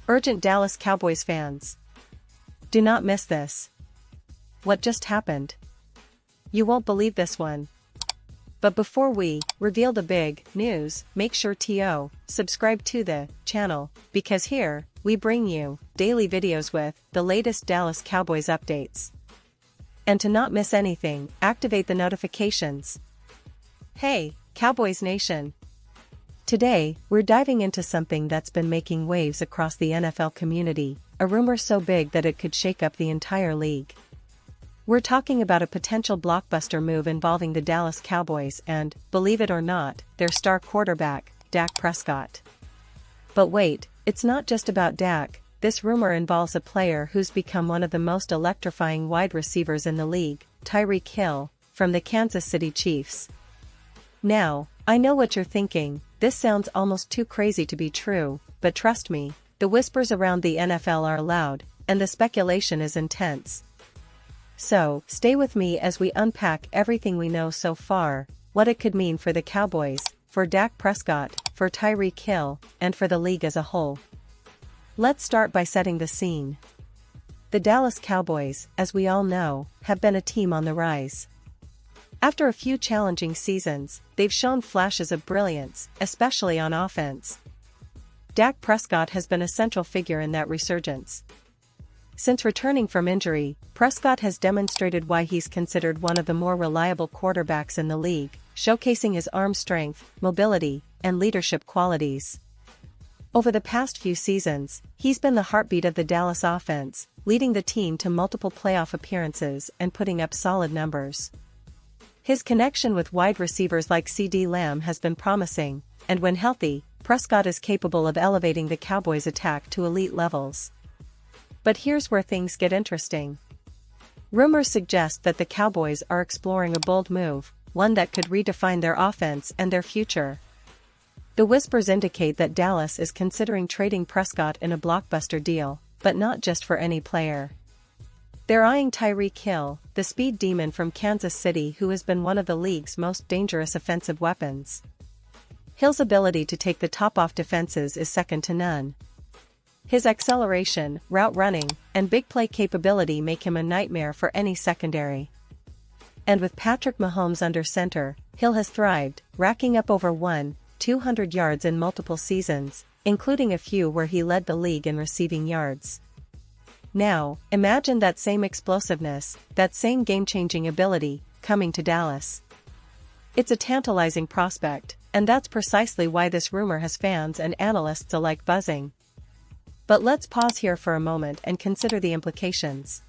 Urgent Dallas Cowboys fans. Do not miss this. What just happened? You won't believe this one. But before we reveal the big news, make sure to subscribe to the channel, because here, we bring you daily videos with the latest Dallas Cowboys updates. And to not miss anything, activate the notifications. Hey, Cowboys Nation! Today, we're diving into something that's been making waves across the NFL community, a rumor so big that it could shake up the entire league. We're talking about a potential blockbuster move involving the Dallas Cowboys and, believe it or not, their star quarterback, Dak Prescott. But wait, it's not just about Dak. This rumor involves a player who's become one of the most electrifying wide receivers in the league, Tyreek Hill, from the Kansas City Chiefs. Now, I know what you're thinking, this sounds almost too crazy to be true, but trust me, the whispers around the NFL are loud, and the speculation is intense. So, stay with me as we unpack everything we know so far, what it could mean for the Cowboys, for Dak Prescott, for Tyreek Hill, and for the league as a whole. Let's start by setting the scene. The Dallas Cowboys, as we all know, have been a team on the rise. After a few challenging seasons, they've shown flashes of brilliance, especially on offense. Dak Prescott has been a central figure in that resurgence. Since returning from injury, Prescott has demonstrated why he's considered one of the more reliable quarterbacks in the league, showcasing his arm strength, mobility, and leadership qualities. Over the past few seasons, he's been the heartbeat of the Dallas offense, leading the team to multiple playoff appearances and putting up solid numbers. His connection with wide receivers like CeeDee Lamb has been promising, and when healthy, Prescott is capable of elevating the Cowboys' attack to elite levels. But here's where things get interesting. Rumors suggest that the Cowboys are exploring a bold move, one that could redefine their offense and their future. The whispers indicate that Dallas is considering trading Prescott in a blockbuster deal, but not just for any player. They're eyeing Tyreek Hill, the speed demon from Kansas City who has been one of the league's most dangerous offensive weapons. Hill's ability to take the top off defenses is second to none. His acceleration, route running, and big play capability make him a nightmare for any secondary. And with Patrick Mahomes under center, Hill has thrived, racking up over 200 yards in multiple seasons, including a few where he led the league in receiving yards. Now, imagine that same explosiveness, that same game-changing ability, coming to Dallas. It's a tantalizing prospect, and that's precisely why this rumor has fans and analysts alike buzzing. But let's pause here for a moment and consider the implications.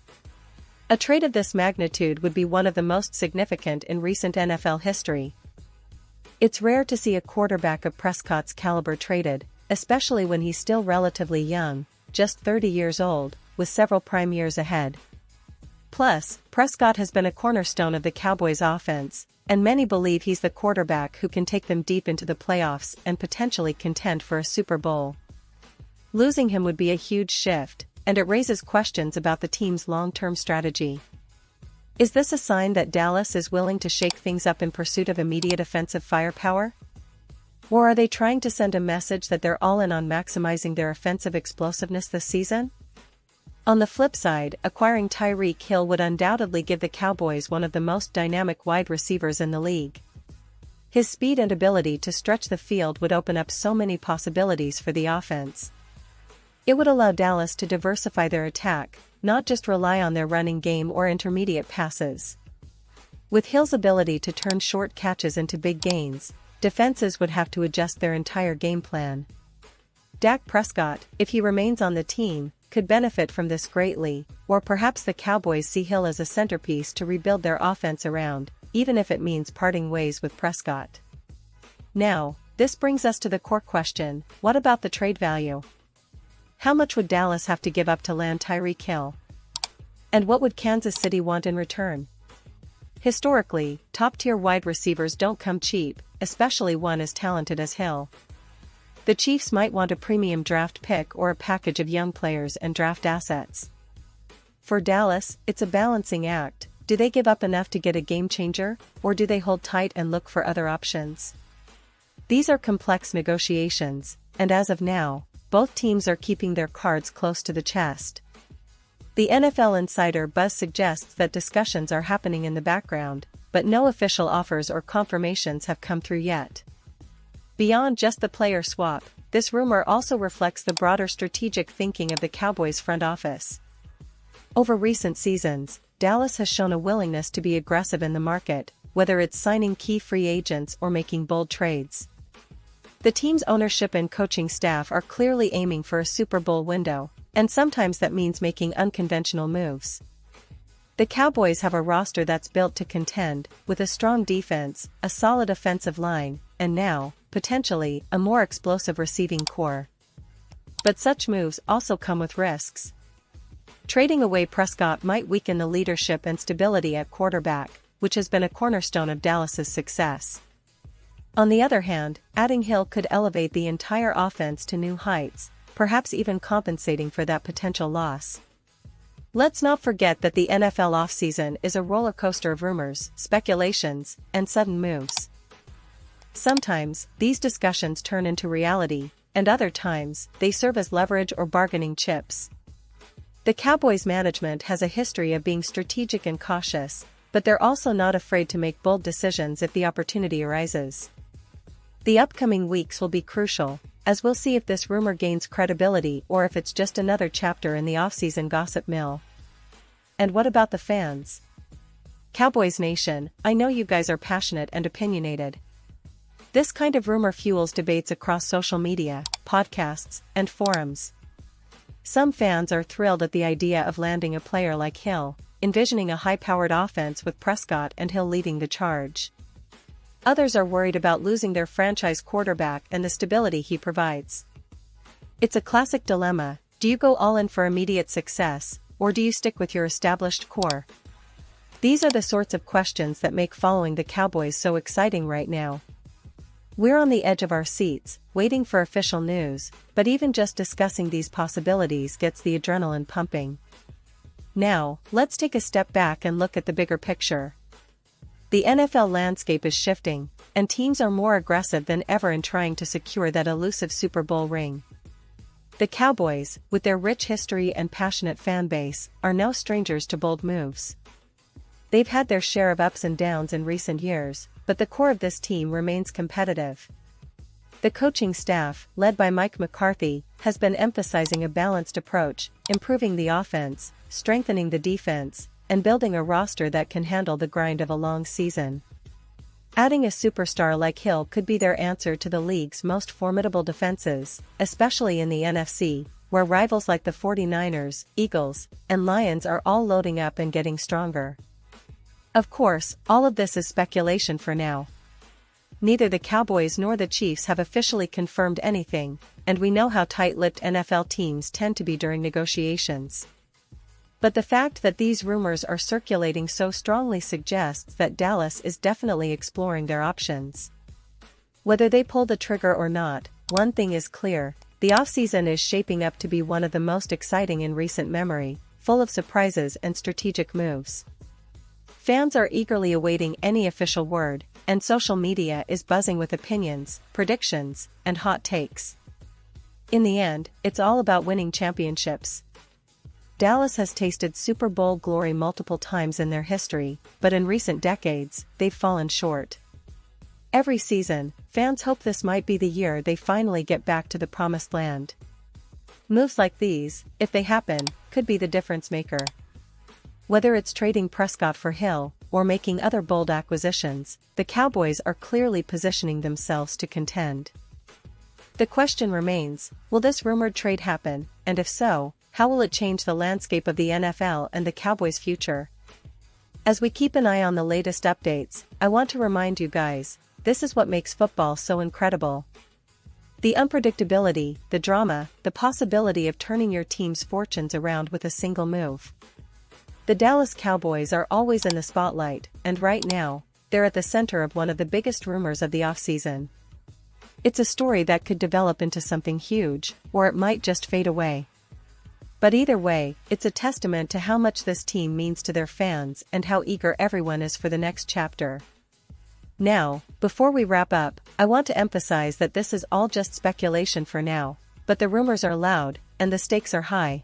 A trade of this magnitude would be one of the most significant in recent NFL history. It's rare to see a quarterback of Prescott's caliber traded, especially when he's still relatively young, just 30 years old, with several prime years ahead. Plus, Prescott has been a cornerstone of the Cowboys' offense, and many believe he's the quarterback who can take them deep into the playoffs and potentially contend for a Super Bowl. Losing him would be a huge shift, and it raises questions about the team's long-term strategy. Is this a sign that Dallas is willing to shake things up in pursuit of immediate offensive firepower? Or are they trying to send a message that they're all in on maximizing their offensive explosiveness this season? On the flip side, acquiring Tyreek Hill would undoubtedly give the Cowboys one of the most dynamic wide receivers in the league. His speed and ability to stretch the field would open up so many possibilities for the offense. It would allow Dallas to diversify their attack, not just rely on their running game or intermediate passes. With Hill's ability to turn short catches into big gains, defenses would have to adjust their entire game plan. Dak Prescott, if he remains on the team, could benefit from this greatly, or perhaps the Cowboys see Hill as a centerpiece to rebuild their offense around, even if it means parting ways with Prescott. Now, this brings us to the core question: what about the trade value? How much would Dallas have to give up to land Tyreek Hill? And what would Kansas City want in return? Historically, top-tier wide receivers don't come cheap, especially one as talented as Hill. The Chiefs might want a premium draft pick or a package of young players and draft assets. For Dallas, it's a balancing act. Do they give up enough to get a game-changer, or do they hold tight and look for other options? These are complex negotiations, and as of now, both teams are keeping their cards close to the chest. The NFL insider buzz suggests that discussions are happening in the background, but no official offers or confirmations have come through yet. Beyond just the player swap, this rumor also reflects the broader strategic thinking of the Cowboys front office. Over recent seasons, Dallas has shown a willingness to be aggressive in the market, whether it's signing key free agents or making bold trades. The team's ownership and coaching staff are clearly aiming for a Super Bowl window, and sometimes that means making unconventional moves. The Cowboys have a roster that's built to contend, with a strong defense, a solid offensive line, and now, potentially, a more explosive receiving core. But such moves also come with risks. Trading away Prescott might weaken the leadership and stability at quarterback, which has been a cornerstone of Dallas's success. On the other hand, adding Hill could elevate the entire offense to new heights, perhaps even compensating for that potential loss. Let's not forget that the NFL offseason is a roller coaster of rumors, speculations, and sudden moves. Sometimes, these discussions turn into reality, and other times, they serve as leverage or bargaining chips. The Cowboys management has a history of being strategic and cautious, but they're also not afraid to make bold decisions if the opportunity arises. The upcoming weeks will be crucial, as we'll see if this rumor gains credibility or if it's just another chapter in the offseason gossip mill. And what about the fans? Cowboys Nation, I know you guys are passionate and opinionated. This kind of rumor fuels debates across social media, podcasts, and forums. Some fans are thrilled at the idea of landing a player like Hill, envisioning a high-powered offense with Prescott and Hill leading the charge. Others are worried about losing their franchise quarterback and the stability he provides. It's a classic dilemma: do you go all in for immediate success, or do you stick with your established core? These are the sorts of questions that make following the Cowboys so exciting right now. We're on the edge of our seats, waiting for official news, but even just discussing these possibilities gets the adrenaline pumping. Now, let's take a step back and look at the bigger picture. The NFL landscape is shifting, and teams are more aggressive than ever in trying to secure that elusive Super Bowl ring. The Cowboys, with their rich history and passionate fan base, are no strangers to bold moves. They've had their share of ups and downs in recent years, but the core of this team remains competitive. The coaching staff, led by Mike McCarthy, has been emphasizing a balanced approach, improving the offense, strengthening the defense, and building a roster that can handle the grind of a long season. Adding a superstar like Hill could be their answer to the league's most formidable defenses, especially in the NFC, where rivals like the 49ers, Eagles, and Lions are all loading up and getting stronger. Of course, all of this is speculation for now. Neither the Cowboys nor the Chiefs have officially confirmed anything, and we know how tight-lipped NFL teams tend to be during negotiations. But the fact that these rumors are circulating so strongly suggests that Dallas is definitely exploring their options. Whether they pull the trigger or not, one thing is clear: the offseason is shaping up to be one of the most exciting in recent memory, full of surprises and strategic moves. Fans are eagerly awaiting any official word, and social media is buzzing with opinions, predictions, and hot takes. In the end, it's all about winning championships. Dallas has tasted Super Bowl glory multiple times in their history, but in recent decades, they've fallen short. Every season, fans hope this might be the year they finally get back to the promised land. Moves like these, if they happen, could be the difference maker. Whether it's trading Prescott for Hill, or making other bold acquisitions, the Cowboys are clearly positioning themselves to contend. The question remains, will this rumored trade happen, and if so, how will it change the landscape of the NFL and the Cowboys' future? As we keep an eye on the latest updates, I want to remind you guys, this is what makes football so incredible. The unpredictability, the drama, the possibility of turning your team's fortunes around with a single move. The Dallas Cowboys are always in the spotlight, and right now, they're at the center of one of the biggest rumors of the offseason. It's a story that could develop into something huge, or it might just fade away. But either way, it's a testament to how much this team means to their fans and how eager everyone is for the next chapter. Now, before we wrap up, I want to emphasize that this is all just speculation for now. but the rumors are loud, and the stakes are high.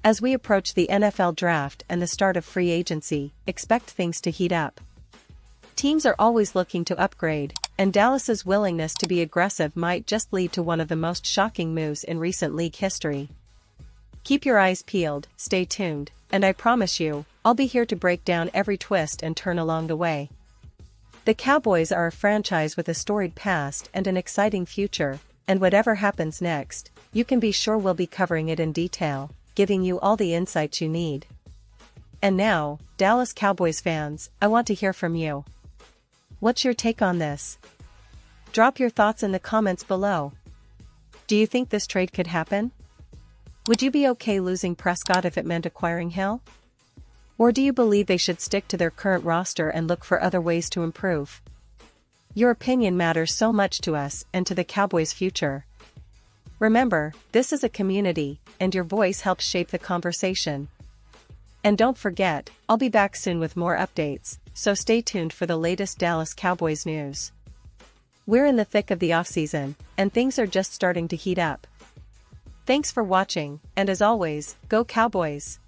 As we approach the NFL draft and the start of free agency, expect things to heat up. Teams are always looking to upgrade, and Dallas's willingness to be aggressive might just lead to one of the most shocking moves in recent league history. Keep your eyes peeled, stay tuned, and I promise you, I'll be here to break down every twist and turn along the way. The Cowboys are a franchise with a storied past and an exciting future, and whatever happens next, you can be sure we'll be covering it in detail, giving you all the insights you need. And now, Dallas Cowboys fans, I want to hear from you. What's your take on this? Drop your thoughts in the comments below. Do you think this trade could happen? Would you be okay losing Prescott if it meant acquiring Hill? Or do you believe they should stick to their current roster and look for other ways to improve? Your opinion matters so much to us and to the Cowboys' future. Remember, this is a community, and your voice helps shape the conversation. And don't forget, I'll be back soon with more updates, so stay tuned for the latest Dallas Cowboys news. We're in the thick of the offseason, and things are just starting to heat up. Thanks for watching, and as always, go Cowboys!